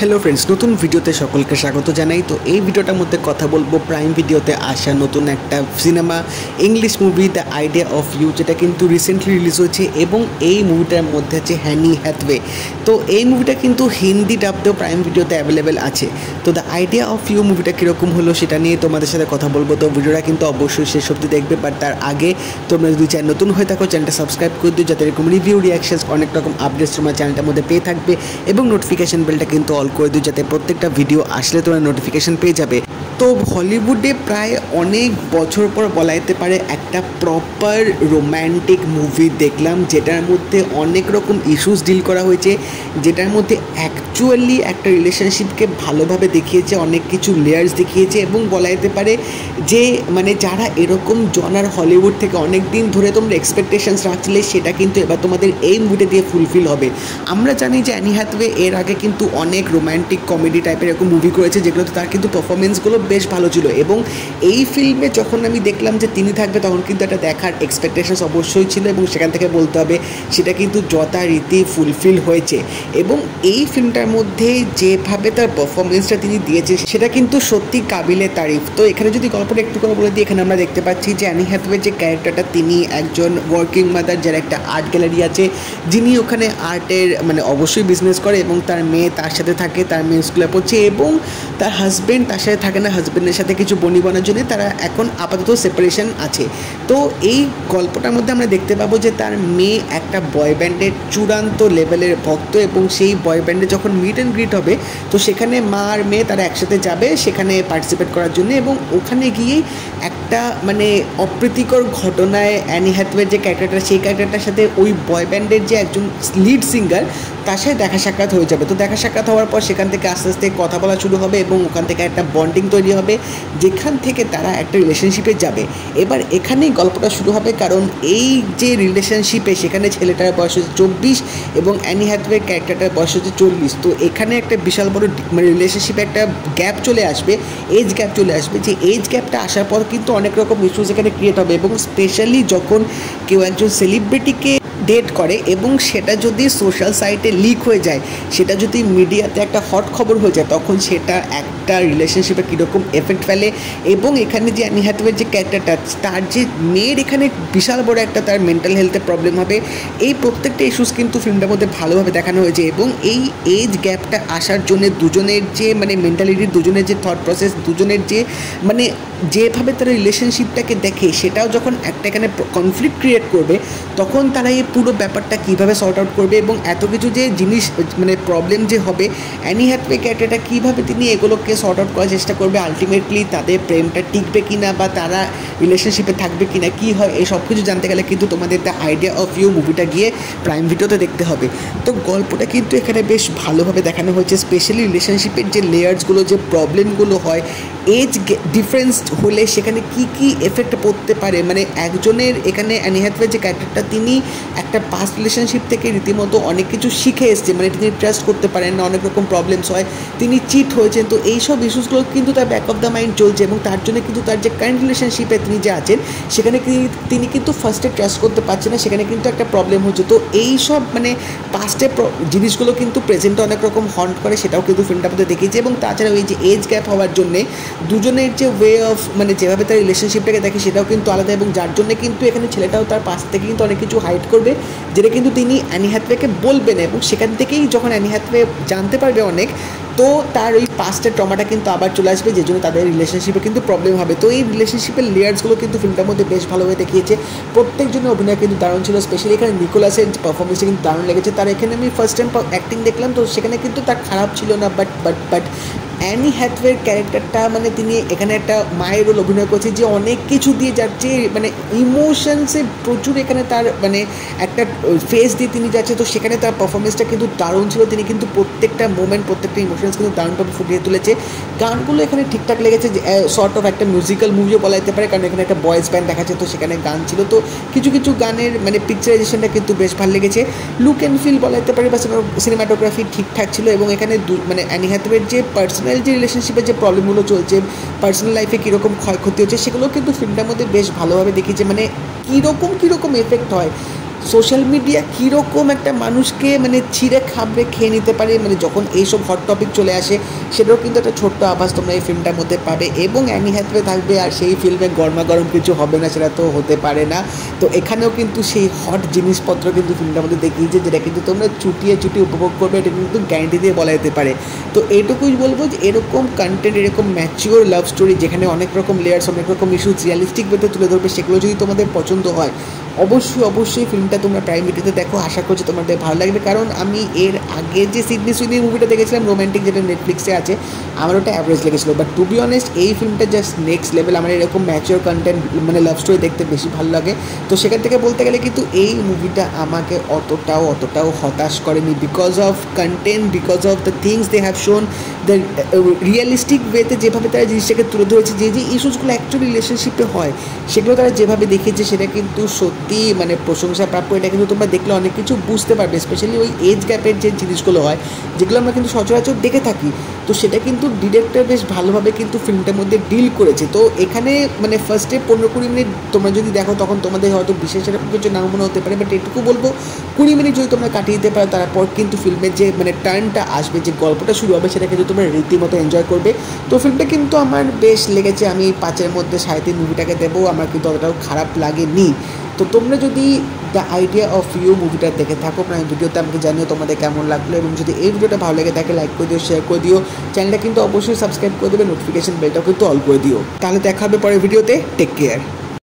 Hello friends, নতুন ভিডিওতে সকলকে স্বাগত জানাই। তো এই ভিডিওটার মধ্যে কথা বলবো প্রাইম ভিডিওতে আসা নতুন একটা cinema English movie the idea of you, যেটা কিন্তু রিসেন্টলি রিলিজ হয়েছে এবং এই মুভিটার মধ্যে আছে অ্যানি হ্যাথওয়ে। তো এই মুভিটা কিন্তু হিন্দি ডাবতেও প্রাইম ভিডিওতে অ্যাভেলেবেল আছে। তো দ্য আইডিয়া অফ ইউ মুভিটা কীরকম হলো সেটা নিয়ে তোমাদের সাথে কথা বলবো। তো ভিডিওটা কিন্তু অবশ্যই শেষ অবধি দেখবে, বাট তার আগে তোমরা যদি চ্যানেল নতুন হয়ে থাকো চ্যানেলটা সাবস্ক্রাইব করে দিও, যাতে এরকম রিভিউ রিয়াকশনস অনেক রকম আপডেটস তোমরা চ্যানেলটার মধ্যে পেয়ে থাকবে এবং নোটিফিকেশন বেলটা কিন্তু অল করে দিও, যাতে প্রত্যেকটা ভিডিও আসলে তোমরা নোটিফিকেশন পেয়ে যাবে। তো হলিউডে প্রায় অনেক বছর পর বলা যেতে পারে একটা প্রপার রোম্যান্টিক মুভি দেখলাম, যেটার মধ্যে অনেক রকম ইস্যুস ডিল করা হয়েছে, যেটার মধ্যে অ্যাকচুয়ালি একটা রিলেশনশিপকে ভালোভাবে দেখিয়েছে, অনেক কিছু লেয়ার্স দেখিয়েছে এবং বলা যেতে পারে যে মানে যারা এরকম জনার হলিউড থেকে অনেক দিন ধরে তোমরা এক্সপেকটেশনস রাখছিলে, সেটা কিন্তু এবার তোমাদের এই মুভিটা দিয়ে ফুলফিল হবে। আমরা জানি যে অ্যানি হ্যাথওয়ে এর আগে কিন্তু অনেক রোম্যান্টিক কমেডি টাইপের এরকম মুভি করেছে, যেগুলোতে তার কিন্তু পারফরমেন্সগুলো বেশ ভালো ছিল এবং এই ফিল্মে যখন আমি দেখলাম যে তিনি থাকবে তখন কিন্তু একটা দেখার এক্সপেকটেশনস অবশ্যই ছিল এবং সেখান থেকে বলতে হবে সেটা কিন্তু যথারীতি ফুলফিল হয়েছে। এবং এই ফিল্মটার মধ্যে যেভাবে তার পারফরমেন্সটা তিনি দিয়েছে সেটা কিন্তু সত্যি কাবিলে তারিফ। তো এখানে যদি গল্পটা একটু করে বলে দিই, এখানে আমরা দেখতে পাচ্ছি যে অ্যানি হ্যাথওয়ে যে ক্যারেক্টারটা, তিনি একজন ওয়ার্কিং মাদার, যার একটা আর্ট গ্যালারি আছে, যিনি ওখানে আর্টের মানে অবশ্যই বিজনেস করে এবং তার মেয়ে তার সাথে থাকে, তার মেয়ে স্কুলে পড়ছে এবং তার হাজব্যান্ড তার সাথে থাকে না, হাজব্যান্ডের সাথে কিছু বনিবনার জন্য তারা এখন আপাতত সেপারেশন আছে। তো এই গল্পটার মধ্যে আমরা দেখতে পাবো যে তার মেয়ে একটা বয়ব্যান্ডের চূড়ান্ত লেভেলের ভক্ত এবং সেই বয়ব্যান্ডে যখন মিট অ্যান্ড গ্রিট হবে তো সেখানে মা আর মেয়ে তারা একসাথে যাবে সেখানে পার্টিসিপেট করার জন্য এবং ওখানে গিয়েই একটা মানে অপ্রীতিকর ঘটনায় অ্যানি হ্যাথওয়ের যে ক্যারেক্টারটা, সেই ক্যারেক্টারটার সাথে ওই বয়ব্যান্ডের যে একজন লিড সিঙ্গার তার সাথে দেখা সাক্ষাৎ হয়ে যাবে। তো দেখা সাক্ষাৎ হওয়ার পর সেখান থেকে আস্তে আস্তে কথা বলা শুরু হবে এবং ওখান থেকে একটা বন্ডিং তৈরি হবে, যেখান থেকে তারা একটা রিলেশনশিপে যাবে। এবার এখানেই গল্পটা শুরু হবে, কারণ এই যে রিলেশনশিপে সেখানে ছেলেটার বয়স হচ্ছে 24 এবং অ্যানি হ্যাথওয়ে ক্যারেক্টারটার বয়স হচ্ছে 40। তো এখানে একটা বিশাল বড় মানে রিলেশনশিপে একটা গ্যাপ চলে আসবে, এজ গ্যাপ চলে আসবে। যে এজ গ্যাপটা আসার পর কিন্তু অনেক রকম ইস্যুস এখানে ক্রিয়েট হবে এবং স্পেশালি যখন কেউ একজন সেলিব্রিটিকে ডেট করে এবং সেটা যদি সোশ্যাল সাইটে লিক হয়ে যায়, সেটা যদি মিডিয়াতে একটা হট খবর হয়ে যায়, তখন সেটা একটা রিলেশনশিপে কীরকম এফেক্ট ফেলে। এবং এখানে যে অ্যানি হ্যাথওয়ের যে ক্যারেক্টারটা, তার যে মেয়ের এখানে বিশাল বড় একটা তার মেন্টাল হেলথের প্রবলেম হবে, এই প্রত্যেকটা ইস্যুস কিন্তু ফিল্মটার মধ্যে ভালোভাবে দেখানো হয়েছে। এবং এই এজ গ্যাপটা আসার জন্য দুজনের যে মানে মেন্টালিটি, দুজনের যে থট প্রসেস, দুজনের যে মানে যেভাবে তারা রিলেশনশিপটাকে দেখে, সেটাও যখন একটা এখানে কনফ্লিক্ট ক্রিয়েট করবে, তখন তারা এই পুরো ব্যাপারটা কীভাবে সর্ট আউট করবে এবং এত কিছু যে জিনিস মানে প্রবলেম যে হবে, অ্যানি হ্যাথওয়ে ক্যারেক্টারটা কীভাবে তিনি এগুলোকে সর্ট আউট করার চেষ্টা করবে, আলটিমেটলি তাদের প্রেমটা টিকবে কিনা বা তারা রিলেশনশিপে থাকবে কিনা, কী হয়, এই সব কিছু জানতে গেলে কিন্তু তোমাদের দ্য আইডিয়া অফ ইউ মুভিটা গিয়ে প্রাইম ভিডিওতে দেখতে হবে। তো গল্পটা কিন্তু এখানে বেশ ভালোভাবে দেখানো হয়েছে, স্পেশালি রিলেশনশিপের যে লেয়ার্সগুলো, যে প্রবলেমগুলো হয়, এজ ডিফারেন্স হলে সেখানে কি কি এফেক্ট পড়তে পারে। মানে একজনের এখানে অ্যানি হ্যাথওয়ে যে ক্যারেক্টারটা, তিনি একটা পাস্ট রিলেশনশিপ থেকে রীতিমতো অনেক কিছু শিখে এসছে, মানে তিনি ট্রাস্ট করতে পারেন না, অনেক রকম প্রবলেমস হয়, তিনি চিট হয়েছেন। তো এইসব ইস্যুসগুলো কিন্তু তার ব্যাক অফ দ্য মাইন্ড চলছে এবং তার জন্য কিন্তু তার যে কারেন্ট রিলেশনশিপে তিনি যে আছেন সেখানে তিনি কিন্তু ফার্স্টে ট্রাস্ট করতে পারছেন না, সেখানে কিন্তু একটা প্রবলেম হচ্ছে। তো এইসব মানে পাস্টের জিনিসগুলো কিন্তু প্রেজেন্টে অনেক রকম হন্ট করে, সেটাও কিন্তু ফিল্মটার মধ্যে দেখিয়েছে। এবং তাছাড়াও এই যে এজ গ্যাপ হওয়ার জন্যে দুজনের যে ওয়ে অফ মানে যেভাবে তার রিলেশনশিপটাকে দেখে সেটাও কিন্তু আলাদা এবং যার জন্য কিন্তু এখানে ছেলেটাও তার পাশ থেকে কিন্তু অনেক কিছু হাইড করবে, যেটা কিন্তু তিনি অ্যানি হ্যাথওয়েকে বলবেন এবং সেখান থেকেই যখন অ্যানি হ্যাথওয়ে জানতে পারবে অনেক, তো তার ওই পাস্টের ট্রমাটা কিন্তু আবার চলে আসবে, যে জন্য তাদের রিলেশনশিপে কিন্তু প্রবলেম হবে। তো এই রিলেশনশিপের লেয়ার্সগুলো কিন্তু ফিল্মটার মধ্যে বেশ ভালোভাবে দেখিয়েছে, প্রত্যেকজনের অভিনয় কিন্তু দারুণ ছিল, স্পেশালি এখানে নিকোলাসের পারফরমেন্সটা কিন্তু দারুণ লেগেছে। তার এখানে আমি ফার্স্ট টাইম অ্যাক্টিং দেখলাম, তো সেখানে কিন্তু তার খারাপ ছিল না, বাট অ্যানি হ্যাথওয়ের ক্যারেক্টারটা মানে তিনি এখানে একটা মায়ের রোল অভিনয় করছে, যে অনেক কিছু দিয়ে যাচ্ছে, মানে ইমোশনসে প্রচুর এখানে তার মানে একটা ফেস দিয়ে তিনি যাচ্ছে। তো সেখানে তার পারফরমেন্সটা কিন্তু দারুণ ছিল, তিনি কিন্তু প্রত্যেকটা মোমেন্ট, প্রত্যেকটা ইমোশনস কিন্তু দারুণভাবে ফুটিয়ে তুলেছে। গানগুলো এখানে ঠিকঠাক লেগেছে, সর্ট অফ একটা মিউজিক্যাল মুভিও বলা যেতে পারে, কারণ এখানে একটা বয়েজ ব্যান্ড দেখাচ্ছে, তো সেখানে গান ছিল। তো কিছু কিছু গানের মানে পিকচারাইজেশনটা কিন্তু বেশ ভালো লেগেছে, লুক অ্যান্ড ফিল বলা যেতে পারে বা সিনেমাটোগ্রাফি ঠিকঠাক ছিল। এবং এখানে মানে অ্যানি হ্যাথওয়ের যে পার্সোনাল যে রিলেশনশিপের যে প্রবলেমগুলো চলছে, পার্সোনাল লাইফে কীরকম ক্ষয়ক্ষতি হচ্ছে, সেগুলো কিন্তু ফিল্মটার মধ্যে বেশ ভালোভাবে দেখিয়েছে, মানে কীরকম এফেক্ট হয় সোশ্যাল মিডিয়া কীরকম একটা মানুষকে মানে ছিঁড়ে খাবড়ে খেয়ে নিতে পারে, মানে যখন এইসব হট টপিক চলে আসে সেটাও কিন্তু একটা ছোট্ট আভাস তোমরা এই ফিল্মটার মধ্যে পাবে। এবং অ্যানি হ্যাথওয়ে থাকবে, আর সেই ফিল্মে গরমাগরম কিছু হবে না সেটা তো হতে পারে না। তো এখানেও কিন্তু সেই হট জিনিসপত্র কিন্তু ফিল্মটার মধ্যে দেখিয়েছে, যেটা কিন্তু তোমরা চুটিয়ে উপভোগ করবে, এটা কিন্তু গ্যারান্টি দিয়ে বলা যেতে পারে। তো এইটুকুই বলবো যে এরকম কন্টেন্ট, এরকম ম্যাচিওর লাভ স্টোরি যেখানে অনেক রকম লেয়ার্স, অনেক রকম ইস্যুস রিয়ালিস্টিক ওয়েতে তুলে ধরবে, সেগুলো যদি তোমাদের পছন্দ হয় অবশ্যই ফিল্মটা তোমরা প্রাইম ভিডিওতে দেখো। আশা করছি তোমাদের ভালো লাগবে, কারণ আমি এর আগে যে সিডনি সুইনির মুভিটা দেখেছিলাম রোম্যান্টিক, যেটা নেটফ্লিক্সে আছে, আমার ওটা অ্যাভারেজ লেগেছিলো। বাট টু বি অনেস্ট এই ফিল্মটা জাস্ট নেক্সট লেভেল। আমার এরকম ম্যাচিওর কন্টেন্ট মানে লাভ স্টোরি দেখতে বেশি ভালো লাগে। তো সেখান থেকে বলতে গেলে কিন্তু এই মুভিটা আমাকে অতটাও হতাশ করেনি, because of content, because of the things they have shown, the realistic ওয়েতে যেভাবে তারা জিনিসটাকে তুলে ধরেছে, যে ইস্যুসগুলো অ্যাকচুয়ালি রিলেশনশিপে হয় সেগুলো তারা যেভাবে দেখিয়েছে সেটা কিন্তু সত্যি মানে প্রশংসাপ্রাপ্য। এটা কিন্তু তোমরা দেখলে অনেক কিছু বুঝতে পারবে, স্পেশালি ওই এজ গ্যাপের যে জিনিসগুলো হয় যেগুলো আমরা কিন্তু সচরাচর দেখে থাকি। তো সেটা কিন্তু ডিরেক্টর বেশ ভালোভাবে কিন্তু ফিল্মটার মধ্যে ডিল করেছে। তো এখানে মানে ফার্স্টে 15-20 মিনিট তোমরা যদি দেখো তখন তোমাদের হয়তো বিশেষ এরকম কিছু না মনে হতে পারে, বাট এটুকু বলবো 20 মিনিট যদি তোমরা কাটিয়ে দিতে পারো, তারপর কিন্তু ফিল্মের যে মানে টার্নটা আসবে, যে গল্পটা শুরু হবে, সেটা কিন্তু তোমরা রীতিমতো এনজয় করবে। তো ফিল্মটা কিন্তু আমার বেশ লেগেছে, আমি 5-এর মধ্যে 3.5 মুভিটাকে দেবো, আমার কিন্তু অতটাও খারাপ লাগেনি। তো তোমরা যদি দ্য আইডিয়া অফ ইউ মুভিটা দেখে থাকো প্রাইম ভিডিওতে, আমাকে জানিও তোমাদের কেমন লাগলো, এবং যদি এই ভিডিওটা ভালো লেগে থাকে লাইক করে দিও, শেয়ার করে দিও, চ্যানেলটা কিন্তু অবশ্যই সাবস্ক্রাইব করে দেবে, নোটিফিকেশন বেলটাও কিন্তু অল করে দিও। তাহলে দেখা হবে পরের ভিডিওতে, টেক কেয়ার।